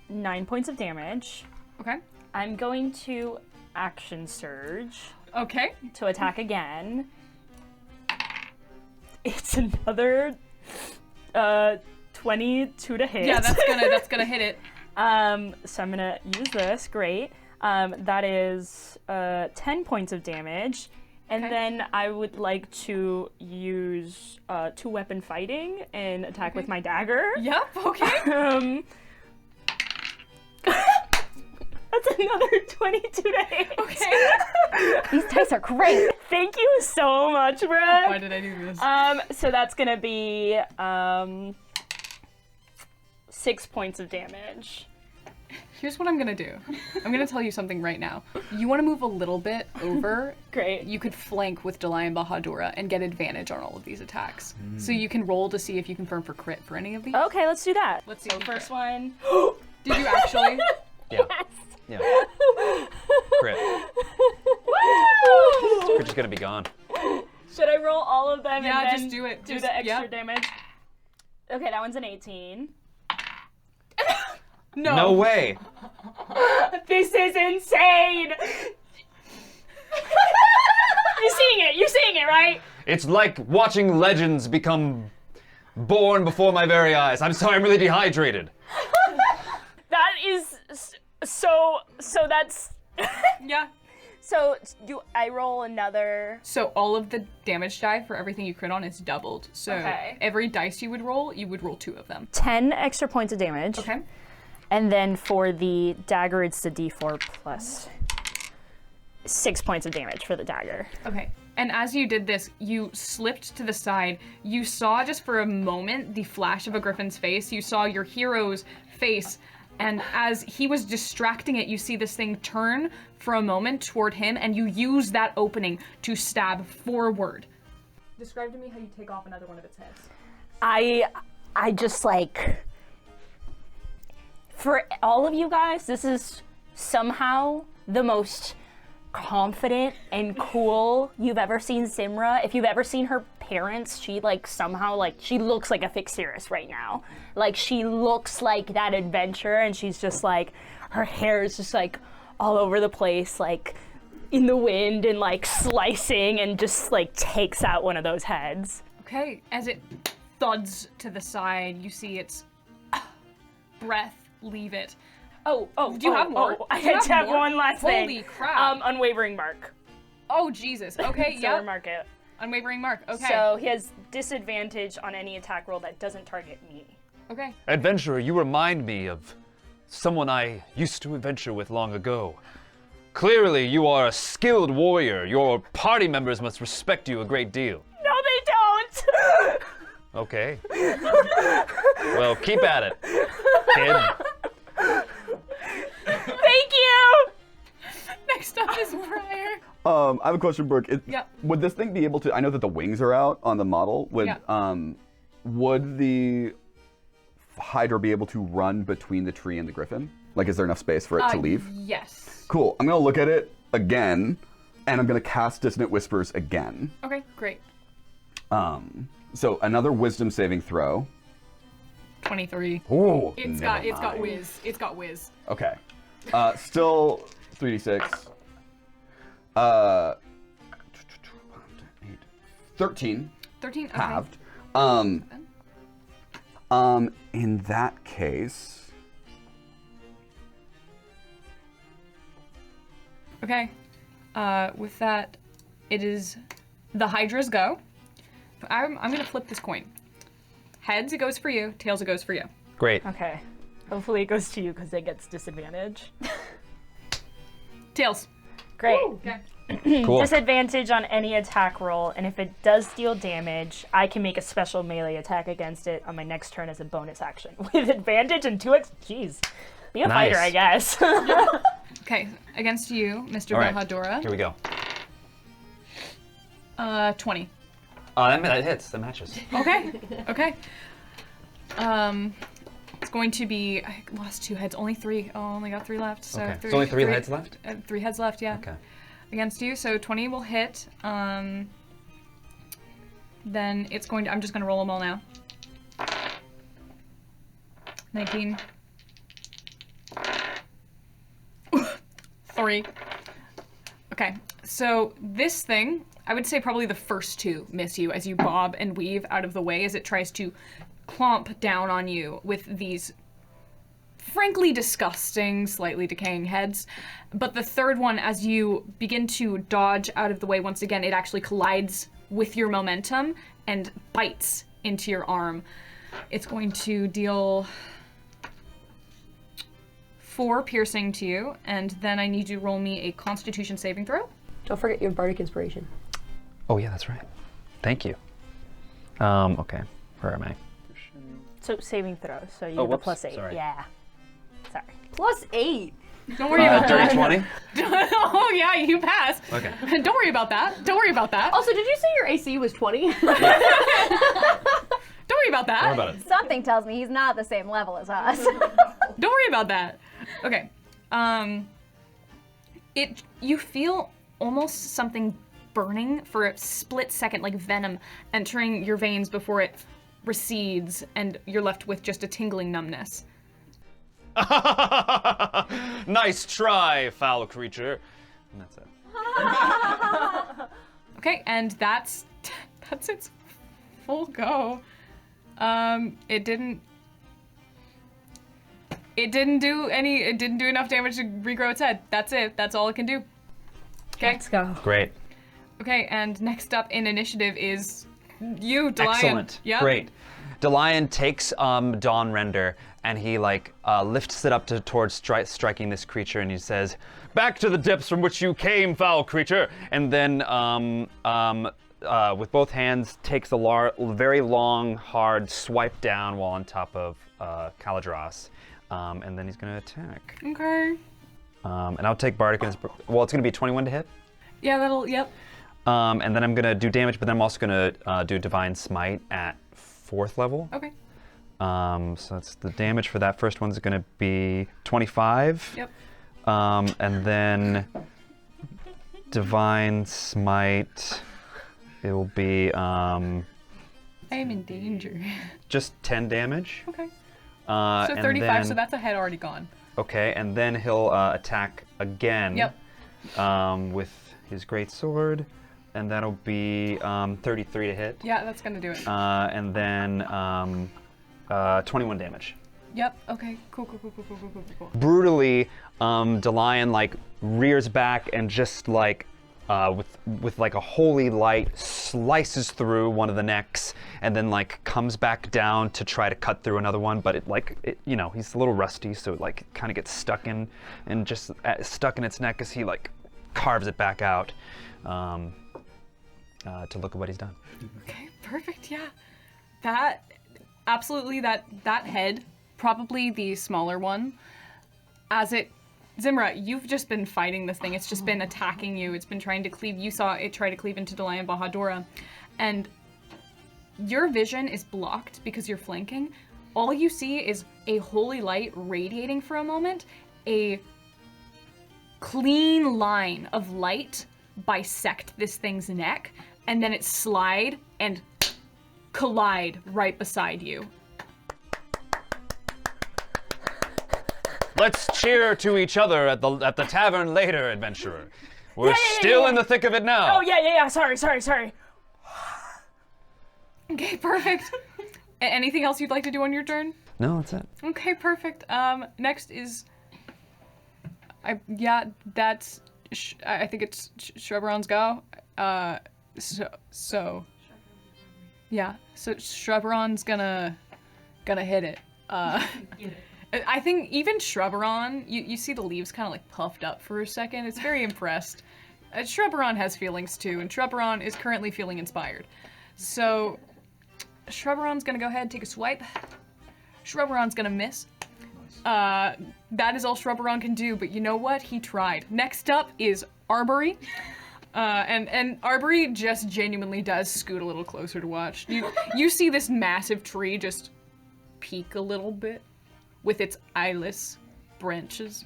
9 points of damage. Okay. I'm going to action surge Okay. to attack again. It's another 22 to hit. Yeah, that's gonna hit it. So I'm gonna use this. Great. That is 10 points of damage. And Okay. then I would like to use 2-weapon fighting and attack with my dagger. Yep, okay. That's another 22 to hit. Okay. These dice are great. Thank you so much, Brooke. Why did I do this? So that's gonna be 6 points of damage. Here's what I'm gonna do. I'm gonna tell you something right now. You wanna move a little bit over. Great. You could flank with Delay and Bahadora and get advantage on all of these attacks. So you can roll to see if you confirm for crit for any of these. Okay, let's do that. Let's see So if you first crit. one. Did you actually? Yeah. Yeah. Crit. Crit's gonna be gone. Should I roll all of them Yeah, and then just do it. do Just- the extra yep. damage? Okay, that one's an 18. No. No way. This is insane! You're seeing it, right? It's like watching legends become born before my very eyes. I'm sorry, I'm really dehydrated. That is so that's Yeah. so I roll another. So all of the damage die for everything you crit on is doubled. So Okay. every dice you would roll 2 of them. 10 extra points of damage. Okay. And then for the dagger, it's the d4 plus 6 points of damage for the dagger. Okay. And as you did this, you slipped to the side. You saw just for a moment the flash of a griffin's face. You saw your hero's face. And as he was distracting it, you see this thing turn for a moment toward him, and you use that opening to stab forward. Describe to me how you take off another one of its heads. I just like, for all of you guys, this is somehow the most confident and cool you've ever seen Simra. If you've ever seen her parents, she like somehow like she looks like a Fixeris right now. Like she looks like that adventure, and she's just like her hair is just like all over the place, like in the wind and like slicing, and just like takes out one of those heads. Okay, as it thuds to the side, you see its breath leave it. Oh, Do you have more? I Do you had to have more? one last thing. Holy crap. Unwavering mark. Oh, Jesus. Okay, So yeah. mark it. Unwavering mark. Okay. So he has disadvantage on any attack roll that doesn't target me. Okay. Adventurer, you remind me of someone I used to adventure with long ago. Clearly, you are a skilled warrior. Your party members must respect you a great deal. No, they don't! Okay. Well, keep at it, kid. Thank you! Next up is Briar. I have a question, Brooke. Yeah. Would this thing be able to? I know that the wings are out on the model. Would the Hydra be able to run between the tree and the griffin? Like, is there enough space for it to leave? Yes. Cool. I'm gonna look at it again, and I'm gonna cast Dissonant Whispers again. Okay, great. So another Wisdom saving throw. 23. Ooh. It's got whiz. It's got whiz. Okay. Still 3d6. 13. 13. Okay. Halved. In that case. Okay. With that, it is the Hydra's go. I'm gonna flip this coin. Heads, it goes for you. Tails, it goes for you. Great. Okay. Hopefully it goes to you because it gets disadvantage. Tails. Great. Okay. Cool. Disadvantage on any attack roll, and if it does deal damage, I can make a special melee attack against it on my next turn as a bonus action. With advantage and 2x. Jeez. Be a Nice. fighter, I guess. Okay, against you, Mr. All right. Belhadora. Here we go. 20. That hits. That matches. Okay. Okay. It's going to be. I lost 2 heads. Only 3. Oh, I only got 3 left. So Okay. 3, There's only 3 heads left? 3 heads left. Yeah. Okay. Against you, so 20 will hit. Then it's going to. I'm just going to roll them all now. 19. 3. Okay, so this thing, I would say probably the first 2 miss you as you bob and weave out of the way as it tries to clomp down on you with these frankly disgusting, slightly decaying heads. But the third one, as you begin to dodge out of the way once again, it actually collides with your momentum and bites into your arm. It's going to deal 4 piercing to you, and then I need you to roll me a Constitution saving throw. Don't forget your bardic inspiration. Oh yeah, that's right. Thank you. Okay. Where am I? So saving throw, so you Oh, get the whoops. +8. Sorry. Yeah. Sorry. +8. Don't worry about that. Dirty 20? Oh yeah, you pass. Okay. Don't worry about that. Don't worry about that. Also, did you say your AC was 20? Don't worry about that. Don't worry about it. Something tells me he's not the same level as us. Don't worry about that. Okay. You feel almost something burning for a split second, like venom entering your veins before it recedes, and you're left with just a tingling numbness. Nice try, foul creature. And that's it. Okay, and that's its full go. It didn't do enough damage to regrow its head. That's it. That's all it can do. Okay. Let's go. Great. Okay, and next up in initiative is You, Delion. Excellent. Yep. Great. Delion takes Dawn Render and he lifts it up towards striking this creature, and he says, "Back to the depths from which you came, foul creature!" And then with both hands takes a very long, hard swipe down while on top of Caladros. And then he's going to attack. Okay. And I'll take Bardic. Well, it's going to be 21 to hit. Yeah, yep. And then I'm going to do damage, but then I'm also going to do Divine Smite at 4th level. Okay. So that's the damage for that first one's going to be 25. Yep. And then Divine Smite, it will be I am in danger. just 10 damage. Okay. So And 35, then- so that's a head already gone. Okay, and then he'll attack again. Yep. With his great sword, and that'll be 33 to hit. Yeah, that's gonna do it. And then 21 damage. Yep. Okay. Cool. Brutally, Delion rears back and just with a holy light slices through one of the necks, and then comes back down to try to cut through another one, but he's a little rusty, so it kind of gets stuck in stuck in its neck as he carves it back out to look at what he's done. Okay. Perfect. Yeah. That absolutely that head, probably the smaller one, Zimra, you've just been fighting this thing. It's just been attacking you. It's been trying to cleave. You saw it try to cleave into Delion Bahadora. And your vision is blocked because you're flanking. All you see is a holy light radiating for a moment. A clean line of light bisect this thing's neck. And then it slide and collide right beside you. Let's cheer to each other at the tavern later, adventurer. We're still in the thick of it now. Oh, yeah. Sorry. Okay, perfect. Anything else you'd like to do on your turn? No, that's it. Okay, perfect. Next is, I think it's Shrubberon's go. So Shrubberon's gonna hit it. I think even Shrubberon, you see the leaves kind of puffed up for a second. It's very impressed. Shrubberon has feelings too, and Shrubberon is currently feeling inspired. So Shrubberon's gonna go ahead and take a swipe. Shrubberon's gonna miss. That is all Shrubberon can do, but you know what? He tried. Next up is Arbory. And Arbory just genuinely does scoot a little closer to watch. You see this massive tree just peek a little bit with its eyeless branches.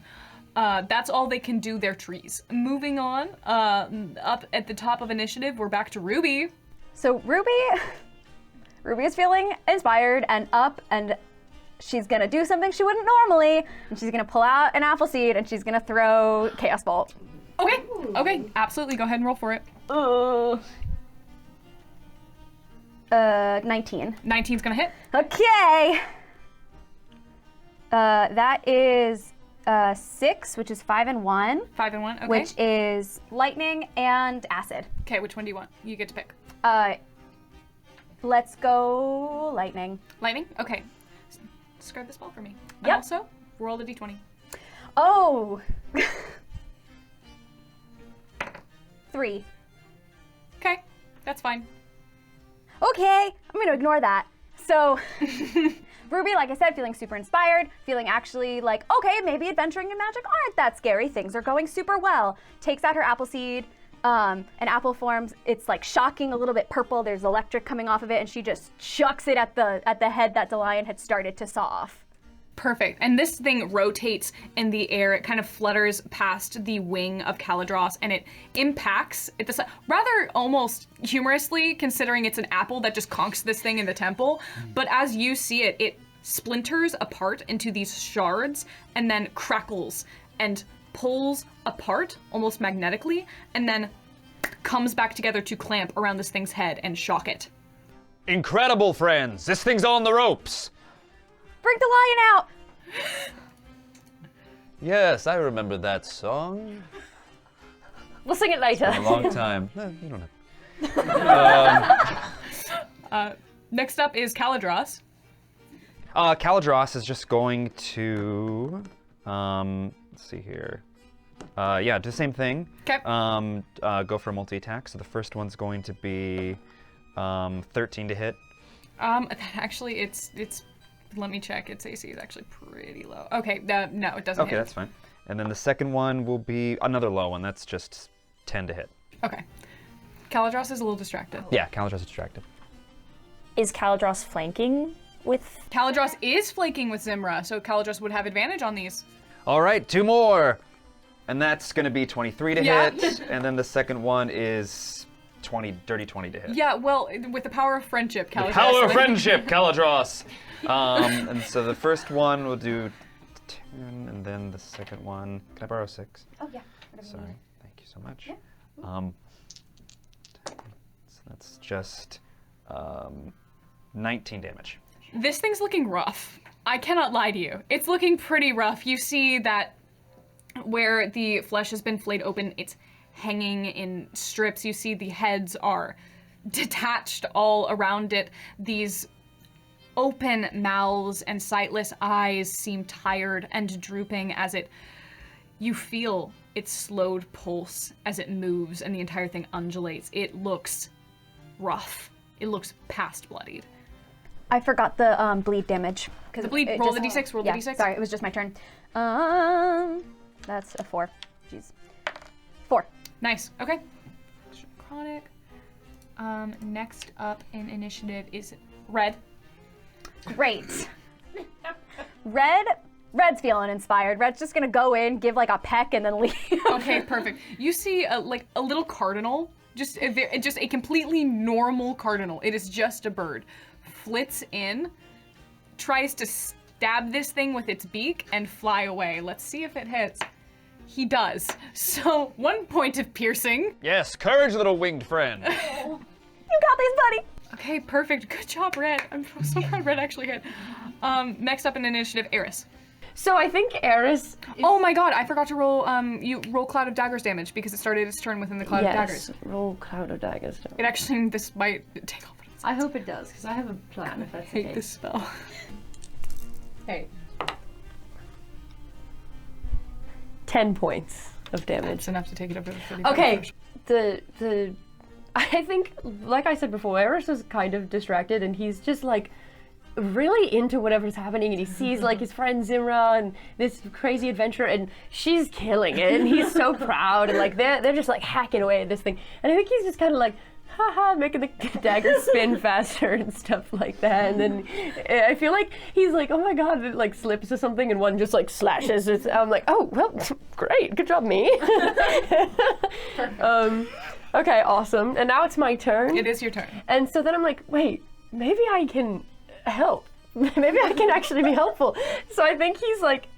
That's all they can do, they're trees. Moving on, up at the top of initiative, we're back to Ruby. So Ruby is feeling inspired and up, and she's gonna do something she wouldn't normally, and she's gonna pull out an apple seed and she's gonna throw Chaos Bolt. Okay, absolutely, go ahead and roll for it. 19. 19's gonna hit. Okay. That is 6, which is 5 and 1. 5 and 1, okay. Which is lightning and acid. Okay, which one do you want? You get to pick. Let's go lightning. Lightning? Okay. Describe the spell for me. And Yep. also, roll the d20. Oh. 3. Okay, that's fine. Okay, I'm gonna ignore that. So, Ruby, like I said, feeling super inspired, feeling actually okay, maybe adventuring and magic aren't that scary. Things are going super well. Takes out her apple seed, an apple forms. It's shocking, a little bit purple. There's electric coming off of it, and she just chucks it at the head that Delion had started to saw off. Perfect. And this thing rotates in the air. It kind of flutters past the wing of Caladros, and it impacts at the side, rather almost humorously, considering it's an apple that just conks this thing in the temple. But as you see it, it splinters apart into these shards and then crackles and pulls apart almost magnetically, and then comes back together to clamp around this thing's head and shock it. Incredible, friends. This thing's on the ropes. Bring the lion out! Yes, I remember that song. We'll sing it later. A long time. You don't have. Next up is Caladros. Caladros is just going to, let's see here. Yeah, do the same thing. Okay. Go for a multi-attack. So the first one's going to be 13 to hit. Actually, it's. Let me check. Its AC is actually pretty low. Okay, no, it doesn't Okay, hit. that's fine. And then the second one will be another low one. That's just 10 to hit. Okay. Caladros is a little distracted. Yeah, Caladros is distracted. Is Caladros flanking with? Caladros is flanking with Zimra, so Caladros would have advantage on these. All right, 2 more. And that's going to be 23 to Yeah. hit. And then the second one is dirty 20 to hit. Yeah, well, with the power of friendship, Caladros. Power of friendship, Caladros. And so the first one will do 10, and then the second one. Can I borrow 6? Oh yeah. Whatever you Sorry. need. Thank you so much. Yeah. So that's just 19 damage. This thing's looking rough. I cannot lie to you. It's looking pretty rough. You see that where the flesh has been flayed open, it's hanging in strips. You see the heads are detached all around it. These open mouths and sightless eyes seem tired and drooping as you feel its slowed pulse as it moves and the entire thing undulates. It looks rough. It looks past bloodied. I forgot the bleed damage. The bleed, roll the d6, roll the d6. Sorry, it was just my turn. That's a 4. Jeez. 4. Nice, okay. Chronic. Next up in initiative is Red. Great. Red's feeling inspired. Red's just gonna go in, give like a peck, and then leave. Okay, perfect. You see a little cardinal, just a completely normal cardinal. It is just a bird. Flits in, tries to stab this thing with its beak and fly away. Let's see if it hits. He does. So 1 point of piercing. Yes, courage, little winged friend. You got these, buddy. Okay, perfect. Good job, Red. I'm so proud Red actually hit. Next up in initiative, Eris. So I think Eris. Oh my god, I forgot to roll, you roll Cloud of Daggers damage because it started its turn within the Cloud of Daggers. Roll Cloud of Daggers. It actually, this might take off. I hope it does, because I have a plan if that's I hate okay. this spell. Hey. 10 points of damage. That's enough to take it up to the 30. Okay, the I think, like I said before, Eris was kind of distracted, and he's just like really into whatever's happening, and he sees like his friend Zimra and this crazy adventure, and she's killing it, and he's so proud, and like they're just like hacking away at this thing, and I think he's just kind of like, haha, making the dagger spin faster and stuff like that. And then I feel like he's like, oh my god, it like slips or something and one just like slashes. I'm like, oh, well, great, good job, me. Okay, awesome. And now it's my turn. It is your turn. And so then I'm like, wait, maybe I can help. Maybe I can actually be helpful. So I think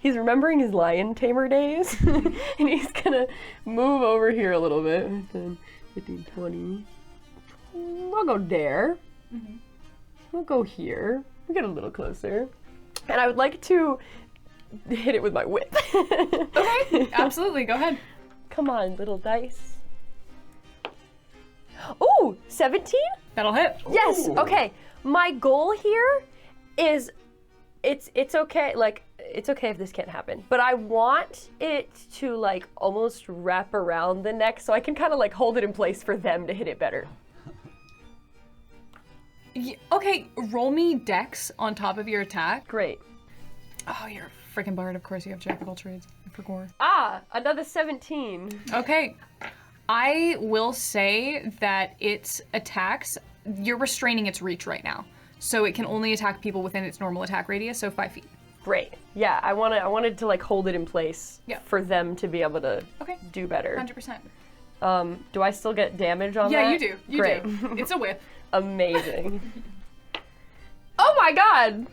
he's remembering his lion tamer days. And he's gonna move over here a little bit. 10, 15, 20. I'll go there. Mm-hmm. We'll go here. We'll get a little closer. And I would like to hit it with my whip. Okay, absolutely, go ahead. Come on, little dice. Ooh, 17? That'll hit. Yes, okay. My goal here is it's okay, like, it's okay if this can't happen, but I want it to like almost wrap around the neck so I can kind of like hold it in place for them to hit it better. Okay, roll me Dex on top of your attack. Great. Oh, you're a freaking bard. Of course you have Jack of all trades. I forgot. Ah, another 17. Okay, I will say that its attacks, you're restraining its reach right now. So it can only attack people within its normal attack radius, so 5 feet. Great. Yeah, I wanted to like hold it in place for them to be able to do better. 100%. Do I still get damage on that? Yeah, you do. You Great. do. It's a whip. Amazing. Oh my god!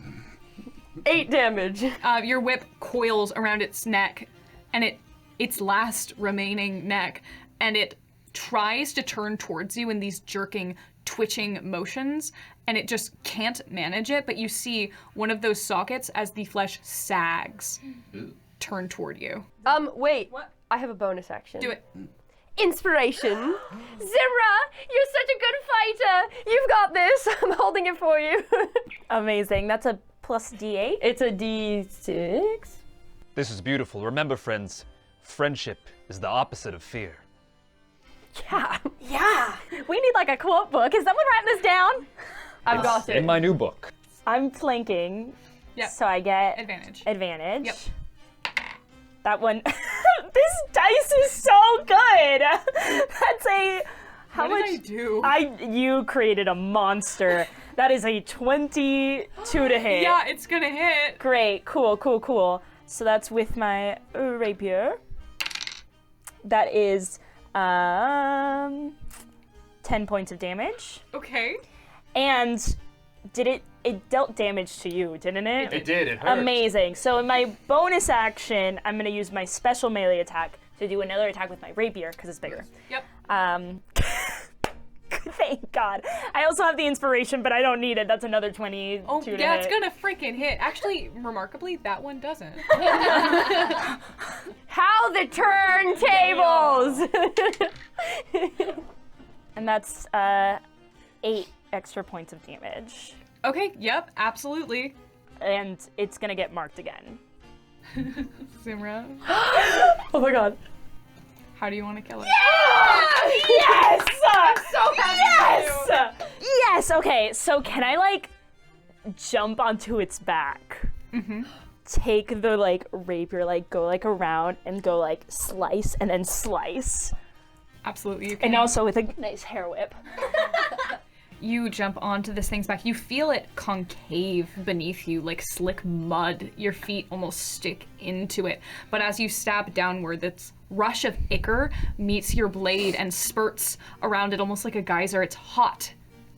8 damage. Your whip coils around its neck, and its last remaining neck, and it tries to turn towards you in these jerking, twitching motions, and it just can't manage it, but you see one of those sockets as the flesh sags turn toward you. Wait. What? I have a bonus action. Do it. inspiration. Zimra, you're such a good fighter. You've got this. I'm holding it for you. Amazing. That's a plus D8. It's a D6. This is beautiful. Remember, friends, friendship is the opposite of fear. Yeah. Yeah. We need like a quote book. Is someone writing this down? I've got it. In my new book. I'm flanking. Yep. So I get Advantage. advantage. Yep. That one. This dice is so good. That's a. How What much? did I do? You created a monster. That is a 22 to hit. Yeah, it's gonna hit. Great. Cool. So that's with my rapier. That is 10 points of damage. Okay. And it dealt damage to you, didn't it? It did, it hurt. Amazing. So in my bonus action, I'm gonna use my special melee attack to do another attack with my rapier, because it's bigger. Yep. Thank God. I also have the inspiration, but I don't need it. That's another 22 Oh, to yeah, hit. it's gonna freaking hit. Actually, remarkably, that one doesn't. How the turntables! And that's 8 extra points of damage. Okay, yep, absolutely. And it's gonna get marked again. Zimra, Oh my god. how do you want to kill it? Yes! So Yes! Yes! Okay, so can I like jump onto its back? Mm-hmm. Take the like rapier, like go like around and go like slice and then slice. Absolutely, you can. And also with a nice hair whip. You jump onto this thing's back. You feel it concave beneath you, like slick mud. Your feet almost stick into it. But as you stab downward, this rush of ichor meets your blade and spurts around it almost like a geyser. It's hot,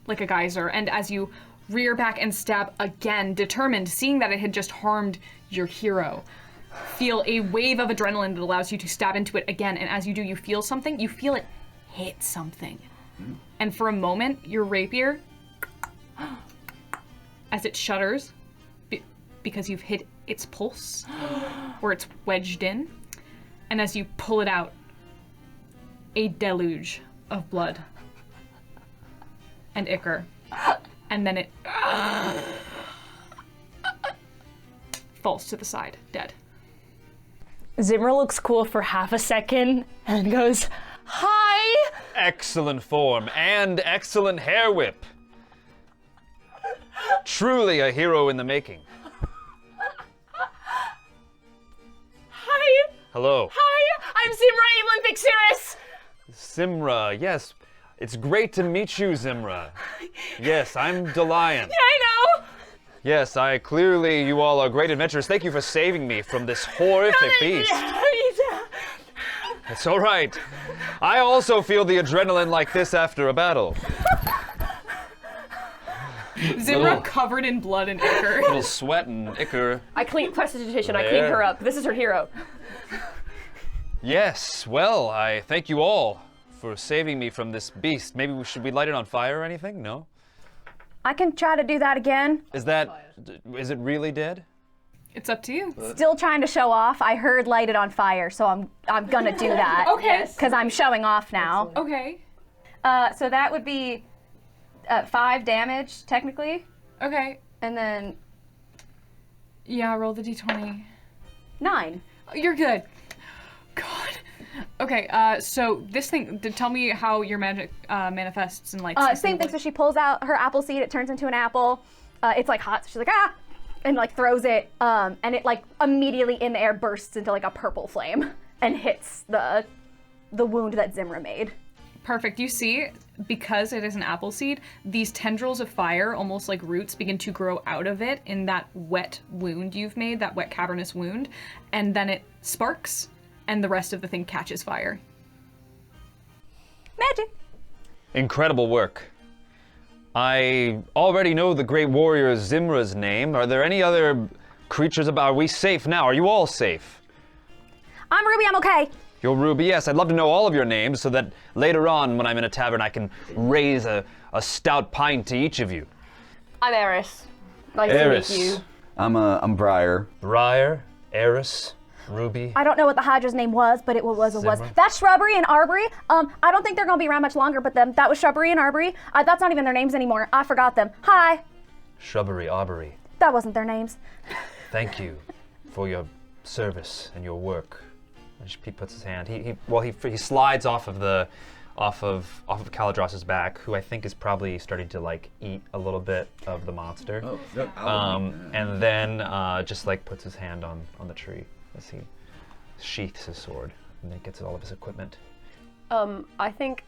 like a geyser. And as you rear back and stab again, determined, seeing that it had just harmed your hero, feel a wave of adrenaline that allows you to stab into it again. And as you do, you feel something. You feel it hit something. And for a moment, your rapier, as it shudders, because you've hit its pulse, where it's wedged in, and as you pull it out, a deluge of blood and ichor, and then it falls to the side, dead. Zimmer looks cool for half a second and goes, "Hi!" Excellent form and excellent hair whip. Truly a hero in the making. Hi! Hello. Hi! I'm Zimra Olympic Cirrus! Zimra, yes. It's great to meet you, Zimra. Yes, I'm Delian. I know! Yes, you all are great adventurers. Thank you for saving me from this horrific beast. It's all right. I also feel the adrenaline like this after a battle. Zimra covered in blood and ichor. Little sweat and ichor. I clean prestidigitation. I There. clean her up. This is her hero. Yes, well, I thank you all for saving me from this beast. Maybe should we light it on fire or anything? No? I can try to do that again. Is it really dead? It's up to you. Still trying to show off. I heard light it on fire, so I'm gonna do that. Okay. Because I'm showing off now. Okay. So that would be 5 damage technically, Okay. and then Yeah, roll the d20. 9. Oh, you're good. God. Okay, so this thing, tell me how your magic manifests and like... Same thing. So she pulls out her apple seed. It turns into an apple. It's like hot. So she's like ah, and like throws it. And it like immediately in the air bursts into like a purple flame and hits the wound that Zimra made. Perfect. You see, because it is an apple seed, these tendrils of fire, almost like roots, begin to grow out of it in that wet wound you've made, that wet cavernous wound, and then it sparks, and the rest of the thing catches fire. Magic. Incredible work. I already know the great warrior Zimra's name. Are there any other creatures about? Are we safe now? Are you all safe? I'm Ruby. I'm okay. You're Ruby, yes. I'd love to know all of your names so that later on when I'm in a tavern I can raise a stout pint to each of you. I'm Eris. Nice Eris. to meet you. I'm Briar. Briar, Eris. Ruby. I don't know what the Hydra's name was, but it was. Zimmer. That's Shrubbery and Arbory. I don't think they're gonna be around much longer, but that was Shrubbery and Arbory. That's not even their names anymore. I forgot them. Hi. Shrubbery, Arbory. That wasn't their names. Thank you for your service and your work. And he puts his hand. He slides off of Calidros's back, who I think is probably starting to like eat a little bit of the monster. And then just like puts his hand on the tree as he sheaths his sword and then gets all of his equipment. I think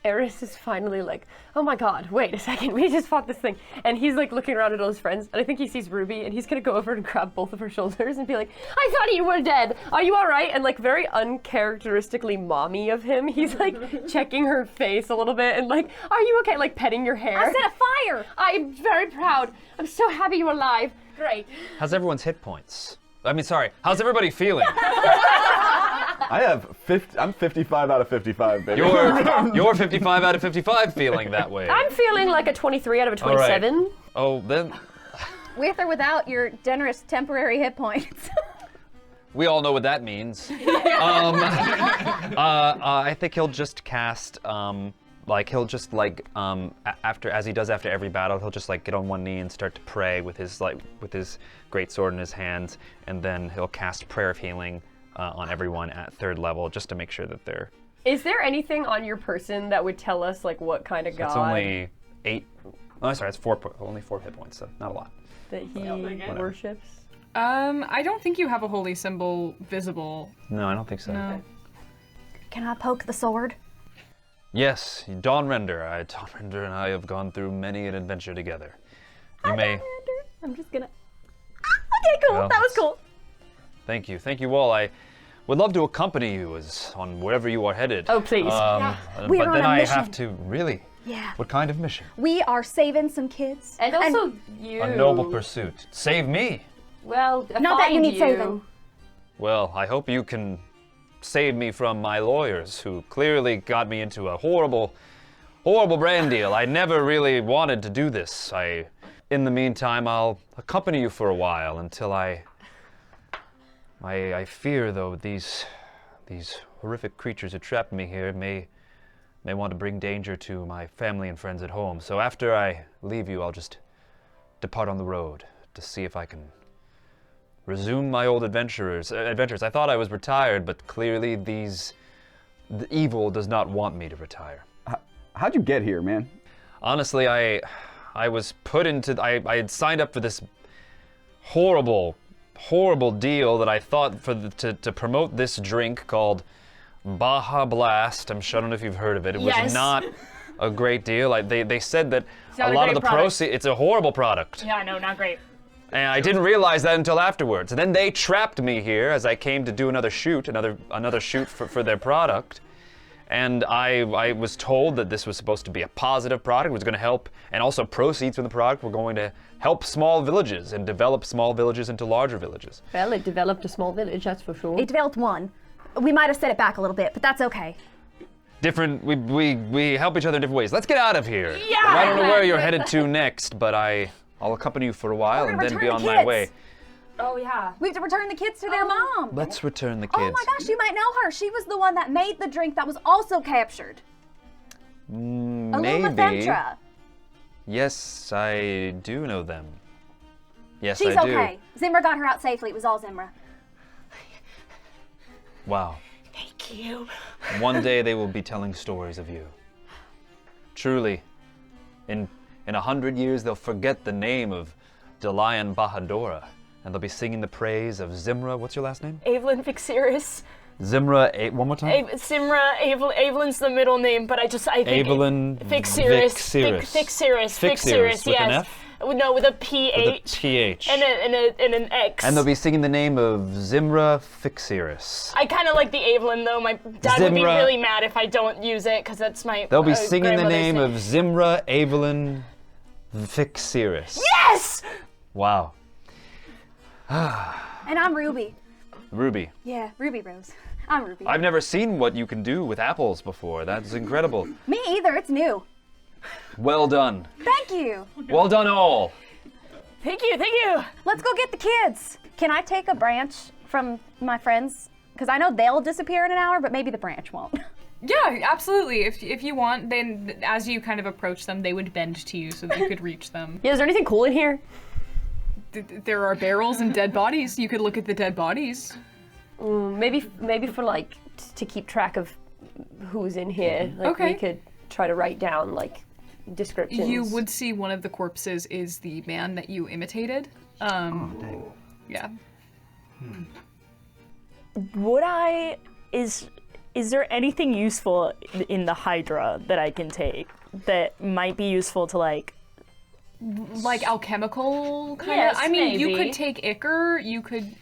Eris is finally like, oh my god, wait a second, we just fought this thing. And he's like looking around at all his friends, and I think he sees Ruby, and he's gonna go over and grab both of her shoulders and be like, I thought you were dead. Are you alright? And like very uncharacteristically mommy of him, he's like checking her face a little bit and like, are you okay? Like petting your hair. I set a fire. I'm very proud. I'm so happy you're alive. Great. How's everyone's hit points? How's everybody feeling? I'm 55 out of 55, baby. You're 55 out of 55 feeling that way. I'm feeling like a 23 out of a 27. All right. Oh, then With or without your generous temporary hit points. we all know what that means. I think he'll just cast, as he does after every battle, he'll just like get on one knee and start to pray with his great sword in his hands, and then he'll cast Prayer of Healing on everyone at 3rd level, just to make sure that they're. Is there anything on your person that would tell us like what kind of god? It's only 8. Oh, sorry, it's only 4 hit points, so not a lot. That he worships. I don't think you have a holy symbol visible. No, I don't think so. No. Can I poke the sword? Yes, Dawn Render. Dawn Render and I have gone through many an adventure together. You may. I'm just gonna. Okay, cool. Well, that was cool. Thank you all. I would love to accompany you on wherever you are headed. Oh, please. We but are then on a I mission. have to really. Yeah. What kind of mission? We are saving some kids. And also you. A noble pursuit. Save me. Well, Not that you find need saving. Well, I hope you can save me from my lawyers, who clearly got me into a horrible brand deal. I never really wanted to do this. In the meantime, I'll accompany you for a while until I fear, though, these horrific creatures who trapped me here may want to bring danger to my family and friends at home. So after I leave you, I'll just depart on the road to see if I can resume my old adventures. I thought I was retired, but clearly the evil does not want me to retire. How'd you get here, man? Honestly, I was put into. I had signed up for this horrible deal that I thought to promote this drink called Baja Blast. I don't know if you've heard of it. It was not a great deal. They said that a lot of the proceeds. It's a horrible product. Yeah, no, not great. And I didn't realize that until afterwards. And then they trapped me here as I came to do another shoot for their product. And I was told that this was supposed to be a positive product, it was going to help, and also proceeds from the product were going to help small villages and develop small villages into larger villages. Well, it developed a small village, that's for sure. It developed one. We might have set it back a little bit, but that's okay. We help each other in different ways. Let's get out of here. Yeah! I don't know where you're headed to next, but I'll accompany you for a while We're and gonna then be return on the my kids. way. Oh, yeah. We have to return the kids to their mom. Let's return the kids. Oh my gosh, you might know her. She was the one that made the drink that was also captured. Maybe. Aluma. Yes, I do know them. Yes, She's I do. okay. Zimra got her out safely. It was all Zimra. Wow. Thank you. One day they will be telling stories of you. Truly, in 100 years they'll forget the name of Delian Bahadora, and they'll be singing the praise of Zimra. What's your last name? Evelyn Vixeris. Zimra, one more time? Simra, Evelyn's the middle name, but I think... Evelyn Vixeris. Vixeris, with an F? No, with a PH. With a PH. And an X. And they'll be singing the name of Zimra Vixeris. I kind of like the Evelyn, though. My dad would be Zimra. really mad if I don't use it, because that's my They'll be singing the grandmother's name of Zimra Evelyn Vixeris. Yes! Wow. And I'm Ruby. Ruby. Yeah, Ruby Rose. I'm Ruby. I've never seen what you can do with apples before. That's incredible. Me either. It's new. Well done. Thank you. Well done all. Thank you. Let's go get the kids. Can I take a branch from my friends? Because I know they'll disappear in an hour, but maybe the branch won't. Yeah, absolutely. If you want, then as you kind of approach them, they would bend to you so that you could reach them. Yeah, is there anything cool in here? There are barrels and dead bodies. You could look at the dead bodies. Maybe for like to keep track of who's in here. Like Okay. we could try to write down like descriptions. You would see one of the corpses is the man that you imitated. Dang. Yeah. Would I is there anything useful in the Hydra that I can take that might be useful to like Like alchemical kind Yes, of. I mean, you maybe. could take ichor. You could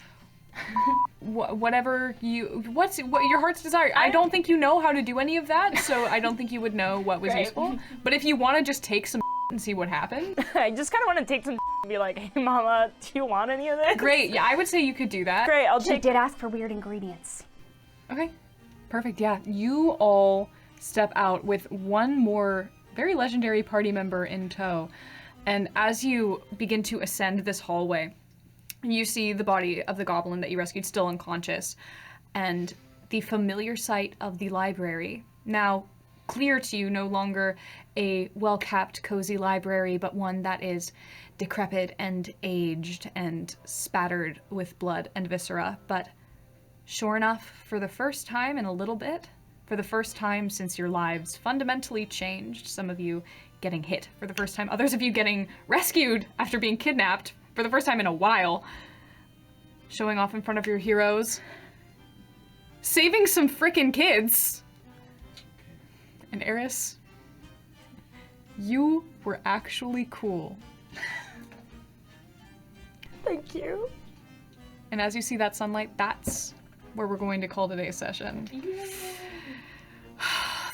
whatever you what your heart's desire. I don't think you know how to do any of that, so I don't think you would know what was Great. useful. But if you want to just take some and see what happens, I just kind of want to take some and be like, hey mama, do you want any of this? great. Yeah, I would say you could do that. Great, I'll She take did ask for weird ingredients. Okay, perfect. Yeah, you all step out with one more very legendary party member in tow. And as you begin to ascend this hallway, you see the body of the goblin that you rescued still unconscious, and the familiar sight of the library. Now, clear to you, no longer a well-kept, cozy library, but one that is decrepit and aged and spattered with blood and viscera. But sure enough, for the first time in a little bit, for the first time since your lives fundamentally changed, some of you getting hit for the first time, others of you getting rescued after being kidnapped for the first time in a while, showing off in front of your heroes, saving some frickin' kids. And Eris, you were actually cool. Thank you. And as you see that sunlight, that's where we're going to call today's session.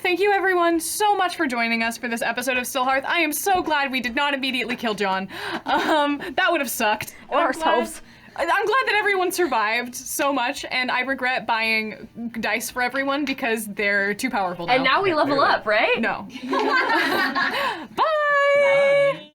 Thank you everyone so much for joining us for this episode of STILLHEARTH. I am so glad we did not immediately kill Jon. That would have sucked. Or ourselves. I'm glad that everyone survived so much, and I regret buying dice for everyone because they're too powerful now. And now we level up, right? No. Bye!